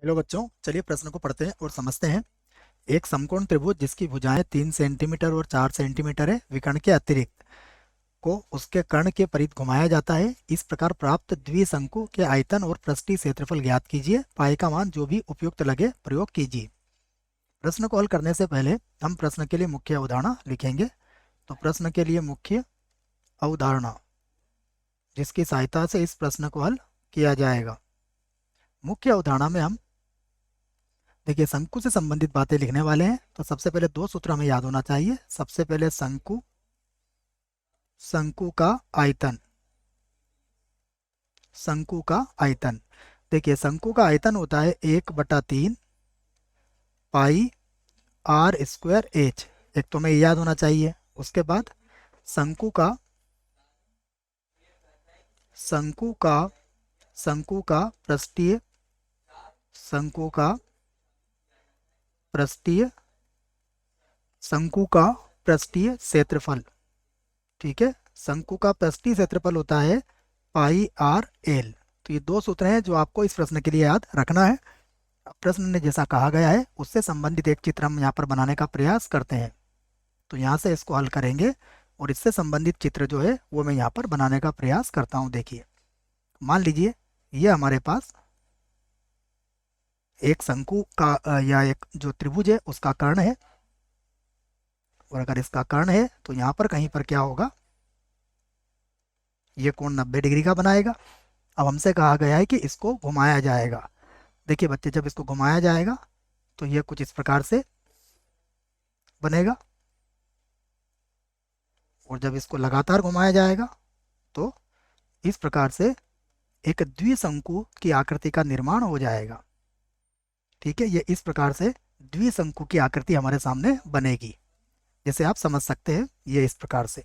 Hello बच्चों, चलिए प्रश्न को पढ़ते हैं और समझते हैं। एक समकोण त्रिभुज जिसकी भुजाएं 3 सेंटीमीटर और 4 सेंटीमीटर है, विकर्ण के अतिरिक्त को उसके कर्ण के परिध घुमाया जाता है। इस प्रकार प्राप्त द्विशंकु के आयतन और पृष्ठीय क्षेत्रफल ज्ञात कीजिए। पाई का मान जो भी उपयुक्त लगे प्रयोग कीजिए। प्रश्न को हल करने से पहले हम प्रश्न के लिए मुख्य अवधारणा लिखेंगे। तो प्रश्न के लिए मुख्य अवधारणा जिसकी सहायता से इस प्रश्न को हल किया जाएगा। मुख्य अवधारणा में हम देखिए शंकु से संबंधित बातें लिखने वाले हैं। तो सबसे पहले दो सूत्र हमें याद होना चाहिए। सबसे पहले शंकु शंकु का आयतन शंकु का आयतन देखिए शंकु का आयतन होता है 1/3 पाई आर स्क्वायर एच। एक तो हमें याद होना चाहिए। उसके बाद शंकु का शंकु का शंकु का पृष्ठीय शंकु का पृष्ठीय शंकु का पृष्ठीय क्षेत्रफल। ठीक है, शंकु का पृष्ठीय क्षेत्रफल होता है पाई आर एल। तो ये दो सूत्र हैं जो आपको इस प्रश्न के लिए याद रखना है। अब प्रश्न ने जैसा कहा गया है उससे संबंधित एक चित्र हम यहाँ पर बनाने का प्रयास करते हैं। तो यहाँ से इसको हल करेंगे और इससे संबंधित चित्र जो है वो मैं यहाँ पर बनाने का प्रयास करता हूँ। देखिए, मान लीजिए ये हमारे पास एक शंकु का या एक जो त्रिभुज है उसका कर्ण है। और अगर इसका कर्ण है तो यहाँ पर कहीं पर क्या होगा, ये कोण 90 डिग्री का बनाएगा। अब हमसे कहा गया है कि इसको घुमाया जाएगा। देखिए बच्चे, जब इसको घुमाया जाएगा तो ये कुछ इस प्रकार से बनेगा। और जब इसको लगातार घुमाया जाएगा तो इस प्रकार से एक द्विशंकु की आकृति का निर्माण हो जाएगा। ठीक है, ये इस प्रकार से द्विशंकु की आकृति हमारे सामने बनेगी। जैसे आप समझ सकते हैं, ये इस प्रकार से।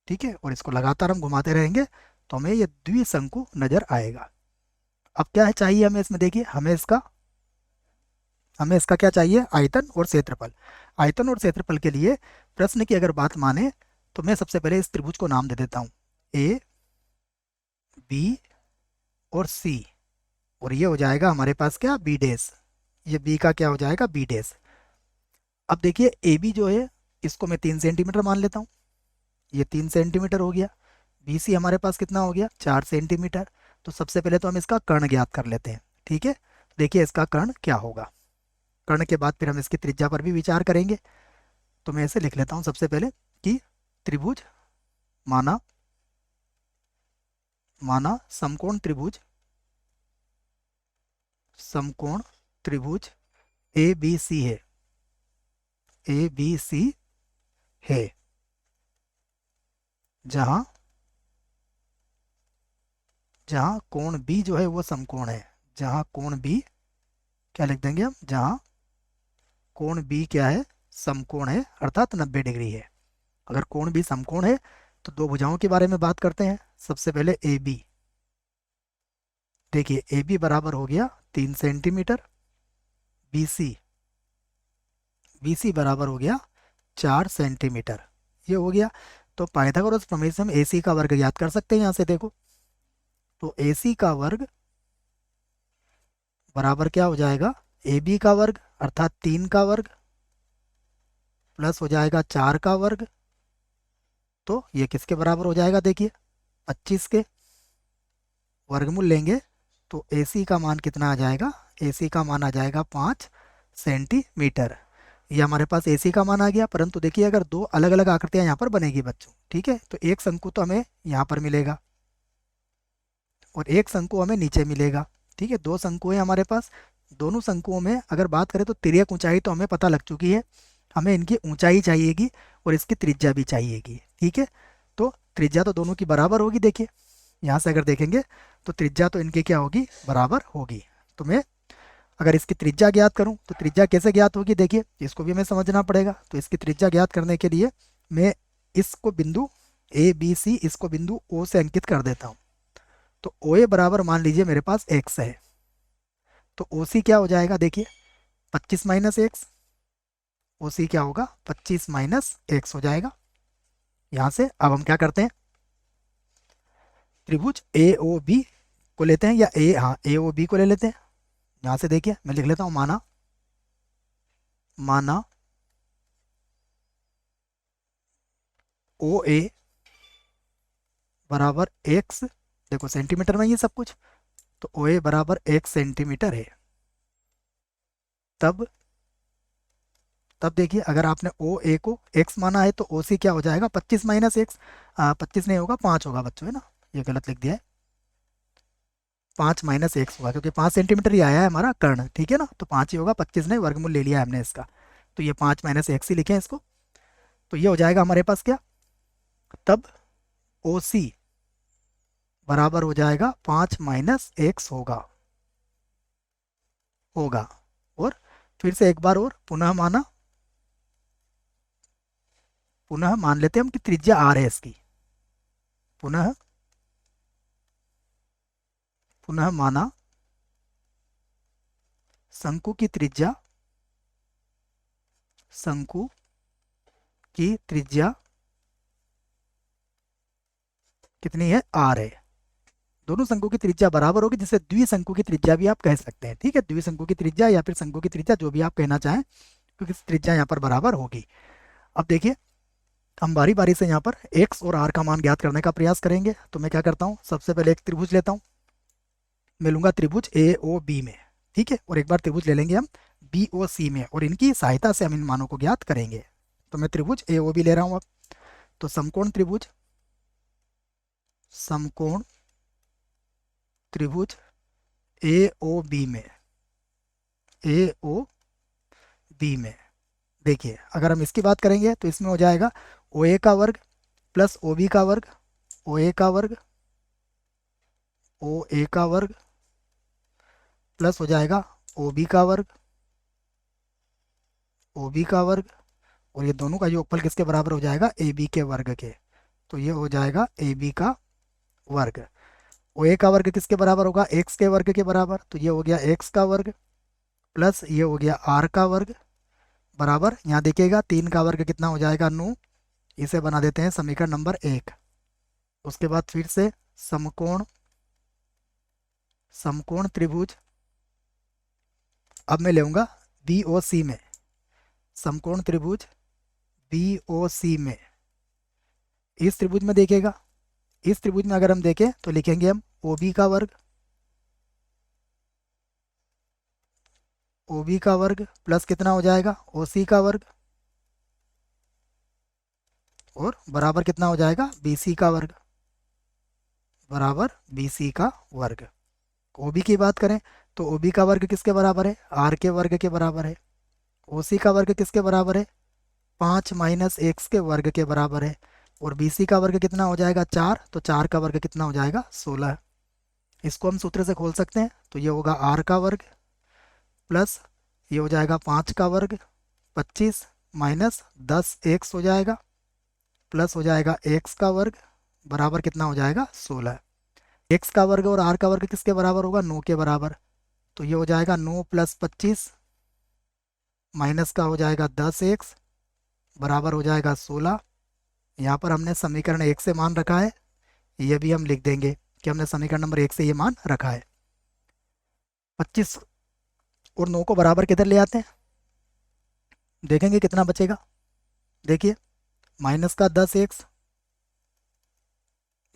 ठीक है, और इसको लगातार हम घुमाते रहेंगे तो हमें ये द्विशंकु नजर आएगा। अब क्या है चाहिए हमें इसमें, देखिए हमें इसका क्या चाहिए, आयतन और क्षेत्रफल। आयतन और क्षेत्रफल के लिए प्रश्न की अगर बात माने तो मैं सबसे पहले इस त्रिभुज को नाम दे देता हूँ ए बी और सी। और ये हो जाएगा हमारे पास क्या, बी डैश। ये बी का क्या हो जाएगा, बी डैश। अब देखिए ए बी जो है इसको मैं 3 सेंटीमीटर मान लेता हूँ। ये 3 सेंटीमीटर हो गया। बी सी हमारे पास कितना हो गया, 4 सेंटीमीटर। तो सबसे पहले तो हम इसका कर्ण ज्ञात कर लेते हैं। ठीक है, देखिए इसका कर्ण क्या होगा। कर्ण के बाद फिर हम इसकी त्रिज्या पर भी विचार करेंगे। तो मैं इसे लिख लेता हूँ सबसे पहले कि त्रिभुज माना माना समकोण त्रिभुज ए बी सी है। ए बी सी है जहां जहां कोण बी जो है वो समकोण है। जहां कोण बी क्या लिख देंगे हम, जहां कोण बी क्या है, समकोण है, अर्थात 90 डिग्री है। अगर कोण बी समकोण है तो दो भुजाओं के बारे में बात करते हैं। सबसे पहले ए बी। देखिए ए बी बराबर हो गया 3 सेंटीमीटर। बी सी बराबर हो गया 4 सेंटीमीटर। ये हो गया। तो पाइथागोरस प्रमेय से हम ए सी का वर्ग ज्ञात कर सकते हैं। यहाँ से देखो तो ए सी का वर्ग बराबर क्या हो जाएगा, ए बी का वर्ग अर्थात 3 का वर्ग प्लस हो जाएगा 4 का वर्ग। तो ये किसके बराबर हो जाएगा, देखिए 25 के। वर्गमूल लेंगे तो ए सी का मान कितना आ जाएगा, ए सी का मान आ जाएगा 5 सेंटीमीटर। ये हमारे पास ए सी का मान आ गया। परंतु देखिए अगर दो अलग अलग आकृतियां यहाँ पर बनेगी बच्चों, ठीक है, तो एक शंकु तो हमें यहाँ पर मिलेगा और एक शंकु हमें नीचे मिलेगा। ठीक है, दो शंकु है हमारे पास। दोनों शंकुओं में अगर बात करें तो तिर्यक ऊंचाई तो हमें पता लग चुकी है। हमें इनकी ऊंचाई चाहिएगी और इसकी त्रिज्या भी चाहिएगी। ठीक है, तो त्रिज्या तो दोनों की बराबर होगी। देखिए यहाँ से अगर देखेंगे तो त्रिज्या तो इनकी क्या होगी, बराबर होगी। तो मैं अगर इसकी त्रिज्या ज्ञात करूं तो त्रिज्या कैसे ज्ञात होगी, देखिए इसको भी हमें समझना पड़ेगा। तो इसकी त्रिज्या ज्ञात करने के लिए मैं इसको बिंदु ए बी सी इसको बिंदु ओ से अंकित कर देता हूँ। तो ओ ए बराबर मान लीजिए मेरे पास एक्स है। तो ओ सी क्या हो जाएगा, देखिए 25 - x। ओ सी क्या होगा, 25 - x हो जाएगा। यहाँ से अब हम क्या करते हैं, त्रिभुज ए ओ बी को लेते हैं, या ए, हाँ ए ओ बी को ले लेते हैं। यहाँ से देखिए मैं लिख लेता हूँ, माना माना ओ ए बराबर एक्स, देखो सेंटीमीटर में ये सब कुछ, तो ओ ए बराबर 1 सेंटीमीटर है। तब तब देखिए अगर आपने ओ ए को एक्स माना है तो ओ सी क्या हो जाएगा, 25 - एक्स, 25 नहीं होगा 5 होगा बच्चों, है ना, ये गलत लिख दिया है, 5 - एक्स होगा क्योंकि 5 सेंटीमीटर ही आया है हमारा कर्ण, ठीक है ना, तो 5 ही होगा, 25 नहीं, वर्गमूल ले लिया है हमने इसका, तो ये 5 - एक्स ही लिखे हैं इसको। तो ये हो जाएगा हमारे पास क्या, तब ओ सी बराबर हो जाएगा 5 - एक्स होगा होगा। और फिर से एक बार और पुनः मान लेते हैं हम कि त्रिज्या आर है इसकी, पुनः पुनः माना शंकु की त्रिज्या, शंकु की त्रिज्या कितनी है, आर है। दोनों शंकु की त्रिज्या बराबर होगी, जिसे द्विशंकु की त्रिज्या भी आप कह सकते हैं, ठीक है, द्विशंकु की त्रिज्या या फिर शंकु की त्रिज्या, जो भी आप कहना चाहें, क्योंकि त्रिज्या यहाँ पर बराबर होगी। अब देखिए हम बारी बारी से यहाँ पर एक्स और आर का मान ज्ञात करने का प्रयास करेंगे। तो मैं क्या करता हूँ, सबसे पहले एक त्रिभुज लेता हूँ, मैं लूंगा त्रिभुज ए ओ बी में, ठीक है, और एक बार त्रिभुज ले लेंगे हम बी ओ सी में, और इनकी सहायता से हम इन मानों को ज्ञात करेंगे। तो मैं त्रिभुज ए ओ बी ले रहा हूँ अब। तो समकोण त्रिभुज ए ओ बी में, ए ओ बी में देखिए अगर हम इसकी बात करेंगे तो इसमें हो जाएगा ओ ए का वर्ग प्लस ओ बी का वर्ग, ओ ए का वर्ग, ओ ए का वर्ग प्लस हो जाएगा ओ बी का वर्ग, ओ बी का वर्ग, और ये दोनों का योगफल किसके बराबर हो जाएगा, ए बी के वर्ग के। तो ये हो जाएगा ए बी का वर्ग। ओ ए का वर्ग किसके बराबर होगा, एक्स के वर्ग के बराबर, तो ये हो गया एक्स का वर्ग प्लस ये हो गया आर का वर्ग बराबर, यहाँ देखिएगा 3 का वर्ग कितना हो जाएगा, 9। इसे बना देते हैं समीकरण नंबर 1। उसके बाद फिर से समकोण समकोण त्रिभुज, अब मैं लेऊंगा बी ओ सी में, समकोण त्रिभुज बी ओ सी में, इस त्रिभुज में देखिएगा, इस त्रिभुज में अगर हम देखें तो लिखेंगे हम ओ बी का वर्ग, ओ बी का वर्ग प्लस कितना हो जाएगा, ओ सी का वर्ग, और बराबर कितना हो जाएगा, बी सी का वर्ग, बराबर बी सी का वर्ग। ओ बी की बात करें तो ओ बी का वर्ग किसके बराबर है, आर के वर्ग के बराबर है। ओ सी का वर्ग किसके बराबर है, 5 - एक्स के वर्ग के बराबर है। और बी सी का वर्ग कितना हो जाएगा, 4, तो 4 का वर्ग कितना हो जाएगा, 16। इसको हम सूत्र से खोल सकते हैं, तो ये होगा आर का वर्ग प्लस ये हो जाएगा 5 का वर्ग, 25 - 10 एक्स हो जाएगा, प्लस हो जाएगा एक्स का वर्ग बराबर कितना हो जाएगा, 16। एक्स का वर्ग और आर का वर्ग किसके बराबर होगा, 9 के बराबर, तो ये हो जाएगा 9 + 25 माइनस का हो जाएगा 10 एक्स बराबर हो जाएगा 16। यहाँ पर हमने समीकरण 1 से मान रखा है, ये भी हम लिख देंगे कि हमने समीकरण नंबर 1 से ये मान रखा है। 25 और 9 को बराबर किधर ले आते हैं, देखेंगे कितना बचेगा। देखिए माइनस का 10 एक्स,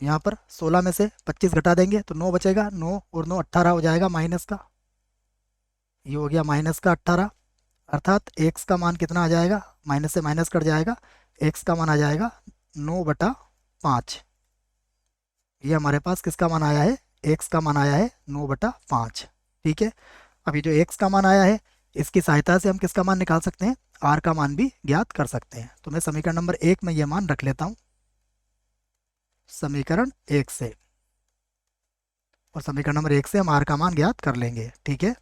यहाँ पर 16 में से 25 घटा देंगे तो 9 बचेगा, 9 और 9 18 हो जाएगा माइनस का, ये हो गया माइनस का 18, अर्थात एक्स का मान कितना आ जाएगा, माइनस से माइनस कट जाएगा, एक्स का मान आ जाएगा 9/5। ये हमारे पास किसका मान आया है, एक्स का मान आया है 9/5, ठीक है। अभी जो एक्स का मान आया है इसकी सहायता से हम किसका मान निकाल सकते हैं, आर का मान भी ज्ञात कर सकते हैं। तो मैं समीकरण नंबर 1 में ये मान रख लेता हूँ, समीकरण 1 से, और समीकरण नंबर 1 से हम आर का मान ज्ञात कर लेंगे, ठीक है।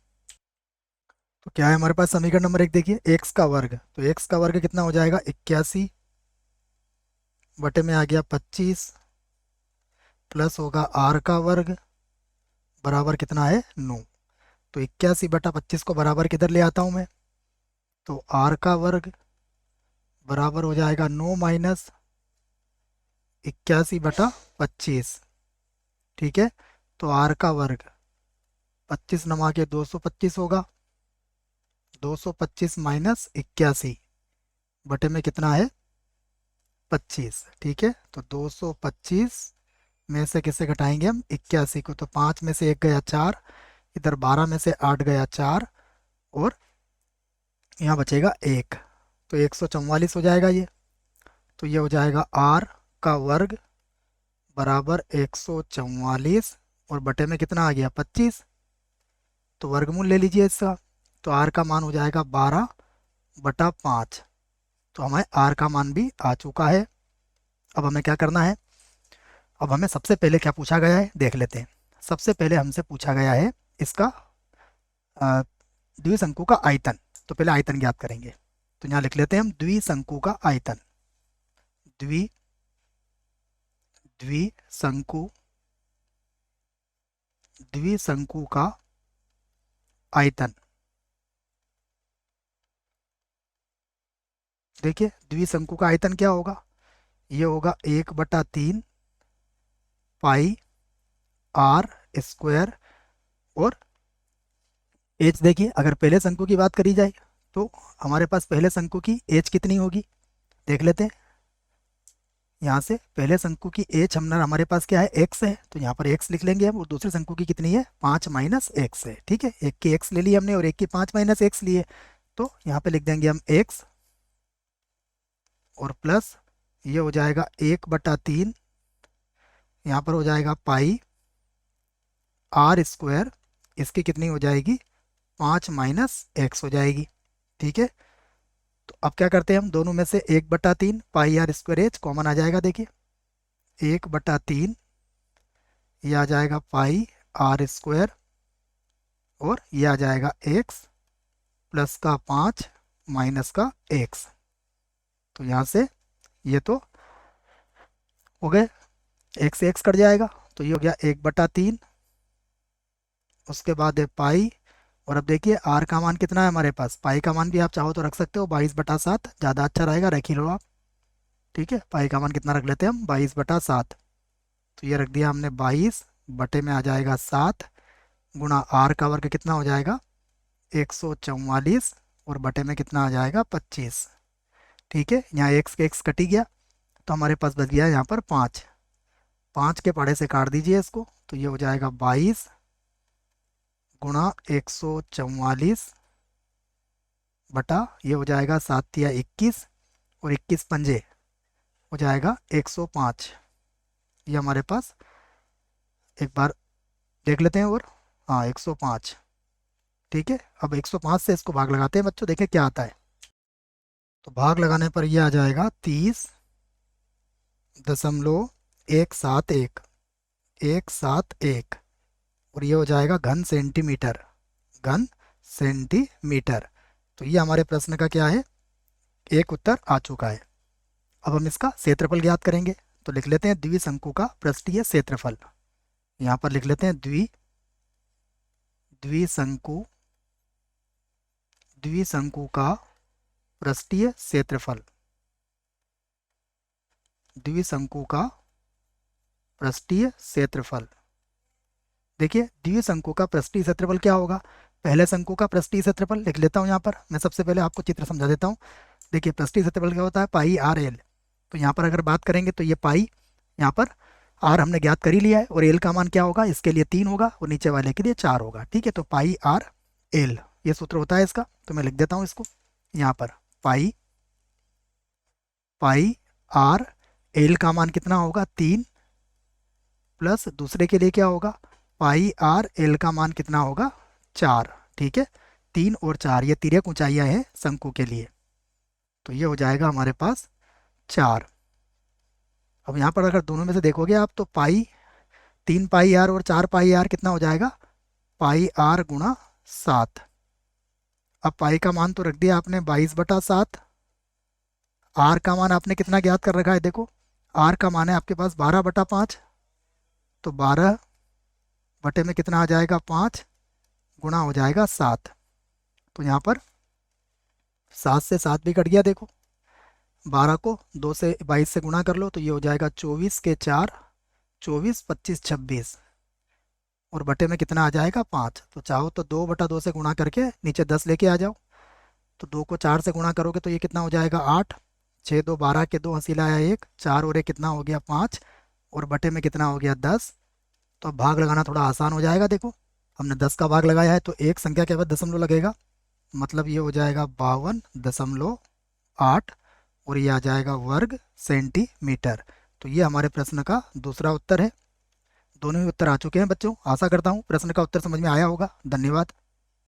तो क्या है हमारे पास समीकरण नंबर 1, देखिए एक्स का वर्ग, तो एक्स का वर्ग कितना हो जाएगा, 81 बटे में आ गया 25 प्लस होगा आर का वर्ग बराबर कितना है, 9। तो 81/25 को बराबर किधर ले आता हूँ मैं, तो आर का वर्ग बराबर हो जाएगा 9 - 81/25, ठीक है। तो आर का वर्ग 25 नमा के 225 होगा, 225 माइनस 81 बटे में कितना है 25। ठीक है, तो 225 में से किसे घटाएंगे हम 81 को, तो 5 में से 1 गया 4, इधर 12 में से 8 गया 4, और यहाँ बचेगा 1, तो 144 हो जाएगा ये। तो ये हो जाएगा r का वर्ग बराबर 144, और बटे में कितना आ गया 25, तो वर्गमूल ले लीजिए इसका, तो r का मान हो जाएगा 12/5। तो हमें r का मान भी आ चुका है। अब हमें क्या करना है, अब हमें सबसे पहले क्या पूछा गया है देख लेते हैं। सबसे पहले हमसे पूछा गया है इसका द्विशंकु का आयतन। तो पहले आयतन ज्ञात करेंगे, तो यहाँ लिख लेते हैं हम द्विशंकु का आयतन। द्विशंकु द्विशंकु का आयतन। देखिए द्विशंकु का आयतन क्या होगा, ये होगा 1/3 पाई r स्क्वायर, और h देखिए अगर पहले शंकु की बात करी जाए तो हमारे पास पहले शंकु की h कितनी होगी देख लेते हैं। यहाँ से पहले शंकु की h हमारे पास क्या है x है, तो यहाँ पर x लिख लेंगे हम, और दूसरे शंकु की कितनी है 5 माइनस x है। ठीक है, एक की x ले ली हमने और एक की 5 माइनस x लिए, तो यहाँ पे लिख देंगे हम x, और प्लस ये हो जाएगा 1/3, यहाँ पर हो जाएगा पाई r स्क्वायर, इसकी कितनी हो जाएगी 5 माइनस x हो जाएगी। ठीक है, तो अब क्या करते हैं हम, दोनों में से 1/3 पाई r स्क्वायर एच कॉमन आ जाएगा। देखिए 1/3 ये आ जाएगा पाई r स्क्वायर, और ये आ जाएगा x प्लस का 5 माइनस का x। तो यहाँ से ये तो हो गए, x से x कट जाएगा, तो ये हो गया 1/3, उसके बाद है पाई, और अब देखिए r का मान कितना है हमारे पास, पाई का मान भी आप चाहो तो रख सकते हो 22/7, ज़्यादा अच्छा रहेगा, रख ही लो आप। ठीक है, पाई का मान कितना रख लेते हैं हम 22/7, तो ये रख दिया हमने 22 बटे में आ जाएगा 7, गुणा r का वर्ग कितना हो जाएगा 144, और बटे में कितना आ जाएगा 25। ठीक है, यहाँ x के x कटी गया, तो हमारे पास बच गया यहाँ पर 5, 5 के पढ़े से काट दीजिए इसको, तो ये हो जाएगा 22 गुणा 144 बटा ये हो जाएगा 7 या 21, और 21 पंजे हो जाएगा 105। ये हमारे पास एक बार देख लेते हैं, और हाँ 105। ठीक है, अब 105 से इसको भाग लगाते हैं बच्चों, देखें क्या आता है। तो भाग लगाने पर ये आ जाएगा 30.171 171, और ये हो जाएगा घन सेंटीमीटर, घन सेंटीमीटर। तो ये हमारे प्रश्न का क्या है, एक उत्तर आ चुका है। अब हम इसका क्षेत्रफल ज्ञात करेंगे, तो लिख लेते हैं द्विशंकु का पृष्ठीय क्षेत्रफल। यहाँ पर लिख लेते हैं द्विशंकु द्विशंकु का पृष्ठीय क्षेत्रफल, द्विशंकु का पृष्ठीय क्षेत्रफल। देखिए द्विशंकु का पृष्ठीय क्षेत्रफल क्या होगा, पहले शंकु का पृष्ठीय क्षेत्रफल लिख लेता हूँ। यहाँ पर मैं सबसे पहले आपको चित्र समझा देता हूँ। देखिए पृष्ठीय क्षेत्रफल क्या होता है, पाई r l। तो यहाँ पर अगर बात करेंगे तो ये पाई, यहाँ पर r हमने ज्ञात कर ही लिया है, और l का मान क्या होगा, इसके लिए 3 होगा और नीचे वाले के लिए 4 होगा। ठीक है, तो पाई r l ये सूत्र होता है इसका, तो मैं लिख देता हूँ इसको यहाँ पर, पाई r l का मान कितना होगा 3, प्लस दूसरे के लिए क्या होगा, पाई r l का मान कितना होगा 4। ठीक है, 3 और 4 ये तिर्यक ऊंचाइयां हैं शंकु के लिए, तो ये हो जाएगा हमारे पास 4। अब यहाँ पर अगर दोनों में से देखोगे आप तो पाई 3 पाई r और 4 पाई r कितना हो जाएगा, पाई r गुणा 7। अब पाई का मान तो रख दिया आपने 22/7, r का मान आपने कितना ज्ञात कर रखा है, देखो r का मान है आपके पास 12/5, तो 12 बटे में कितना आ जाएगा 5, गुणा हो जाएगा 7। तो यहाँ पर 7 से 7 भी कट गया, देखो 12 को 2 से 22 से गुणा कर लो, तो ये हो जाएगा 24 के 4, 24 25 26, और बटे में कितना आ जाएगा 5। तो चाहो तो 2/2 से गुणा करके नीचे 10 लेके आ जाओ। तो 2 को 4 से गुणा करोगे तो ये कितना हो जाएगा 8। 6 2 12 के 2 हंसी लाया 1, 4 और 1 कितना हो गया 5, और बटे में कितना हो गया 10। तो अब भाग लगाना थोड़ा आसान हो जाएगा। देखो हमने 10 का भाग लगाया है तो एक संख्या के बाद दशमलव लगेगा, मतलब ये हो जाएगा 52.8, और ये आ जाएगा वर्ग सेंटीमीटर। तो ये हमारे प्रश्न का दूसरा उत्तर है। दोनों ही उत्तर आ चुके हैं बच्चों। आशा करता हूँ प्रश्न का उत्तर समझ में आया होगा। धन्यवाद।